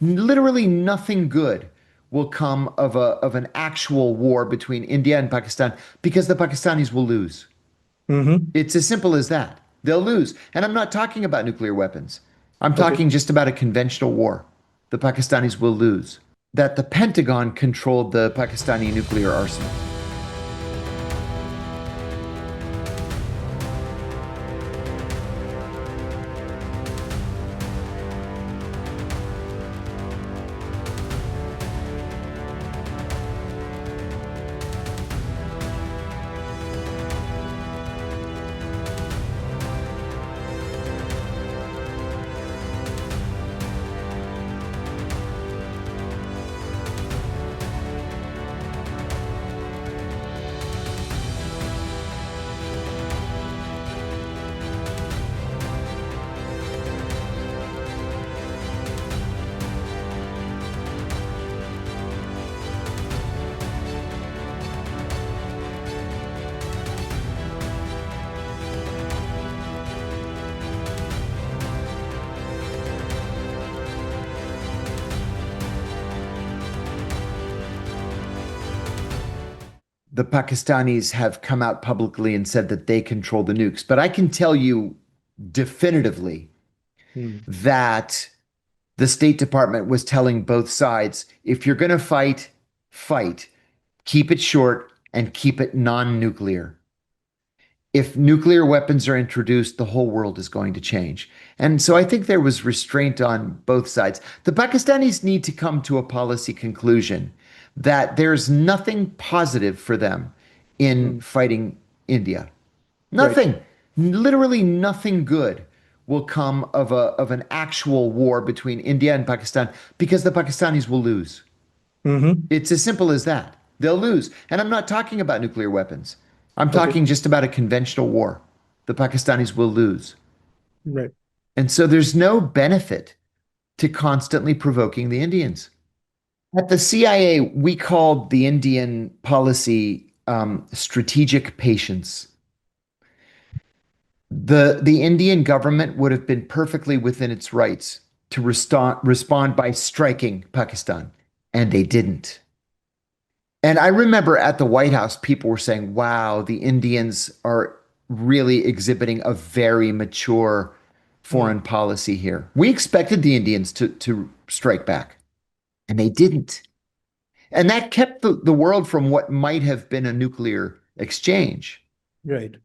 Literally nothing good will come of an actual war between India and Pakistan because the Pakistanis will lose. Mm-hmm. It's as simple as that. They'll lose. And I'm not talking about nuclear weapons. I'm Okay. talking just about a conventional war. The Pakistanis will lose. That the Pentagon controlled the Pakistani nuclear arsenal. The Pakistanis have come out publicly and said that they control the nukes. But I can tell you definitively Mm. that the State Department was telling both sides, if you're going to fight, fight. Keep it short and keep it non-nuclear. If nuclear weapons are introduced, the whole world is going to change. And so I think there was restraint on both sides. The Pakistanis need to come to a policy conclusion that there's nothing positive for them in Mm. fighting India. Right. Nothing, literally nothing good will come of an actual war between India and Pakistan because the Pakistanis will lose. Mm-hmm. It's as simple as that. They'll lose. And I'm not talking about nuclear weapons. I'm Okay. talking just about a conventional war. The Pakistanis will lose. Right. And so there's no benefit to constantly provoking the Indians. At the CIA, we called the Indian policy strategic patience. The Indian government would have been perfectly within its rights to respond by striking Pakistan, and they didn't. And I remember at the White House, people were saying, wow, the Indians are really exhibiting a very mature Mm. foreign policy here. We expected the Indians to strike back, and they didn't. And that kept the world from what might have been a nuclear exchange. Right.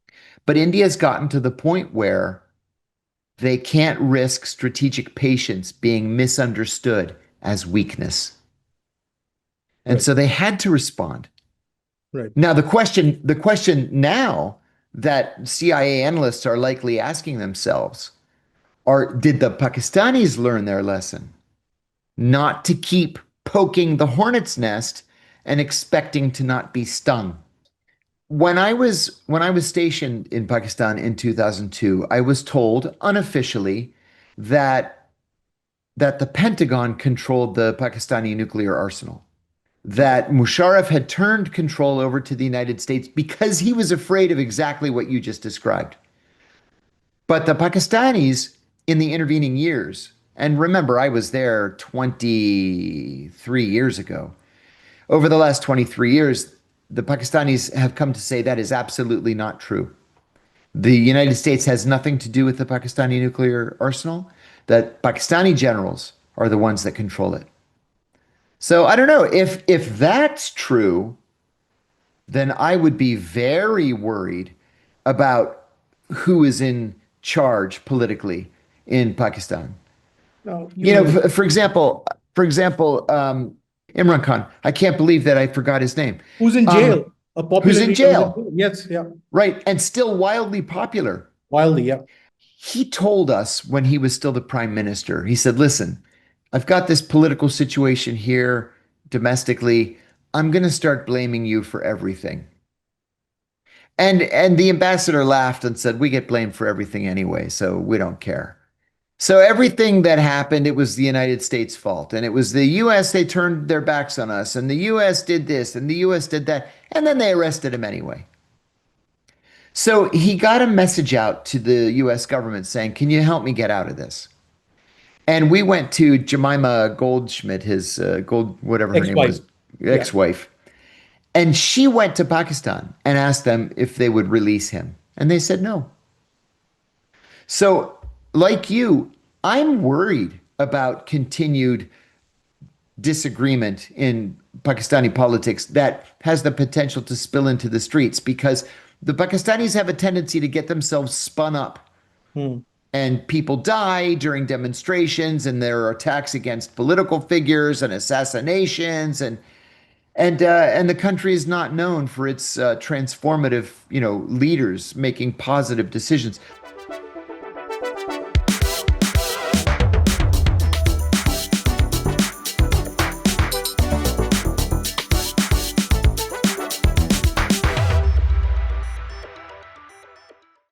But India's gotten to the point where they can't risk strategic patience being misunderstood as weakness. And Right. so they had to respond. Right. Now, the question now that CIA analysts are likely asking themselves are, did the Pakistanis learn their lesson? Not to keep poking the hornet's nest and expecting to not be stung. When I was stationed in Pakistan in 2002, I was told unofficially that the Pentagon controlled the Pakistani nuclear arsenal. Okay. That Musharraf had turned control over to the United States because he was afraid of exactly what you just described. But the Pakistanis in the intervening years, and remember, I was there 23 years ago. Over the last 23 years, the Pakistanis have come to say that is absolutely not true. The United States has nothing to do with the Pakistani nuclear arsenal, that Pakistani generals are the ones that control it. So I don't know if that's true, then I would be very worried about who is in charge politically in Pakistan. Now you You know, mentioned for example, Imran Khan. I can't believe that I forgot his name. who's in Um, jail? A who's popular in leader who's in jail, jail. Yes. Yeah. right? And still wildly popular. Wildly. Yeah. He told us when he was still the prime minister, he said, listen, I've got this political situation here domestically. I'm going to start blaming you for everything. And the ambassador laughed and said, we get blamed for everything anyway, so we don't care. So everything that happened, it was the United States' fault. And it was the US, they turned their backs on us. And the US did this and the US did that. And then they arrested him anyway. So he got a message out to the US government saying, can you help me get out of this? And we went to Jemima Goldschmidt, his Gold, whatever her name Ex-wife. was, Yeah. ex-wife. And she went to Pakistan and asked them if they would release him. And they said no. So, like you, I'm worried about continued disagreement in Pakistani politics that has the potential to spill into the streets because the Pakistanis have a tendency to get themselves spun up Hmm. and people die during demonstrations and there are attacks against political figures and assassinations and the country is not known for its transformative, leaders making positive decisions.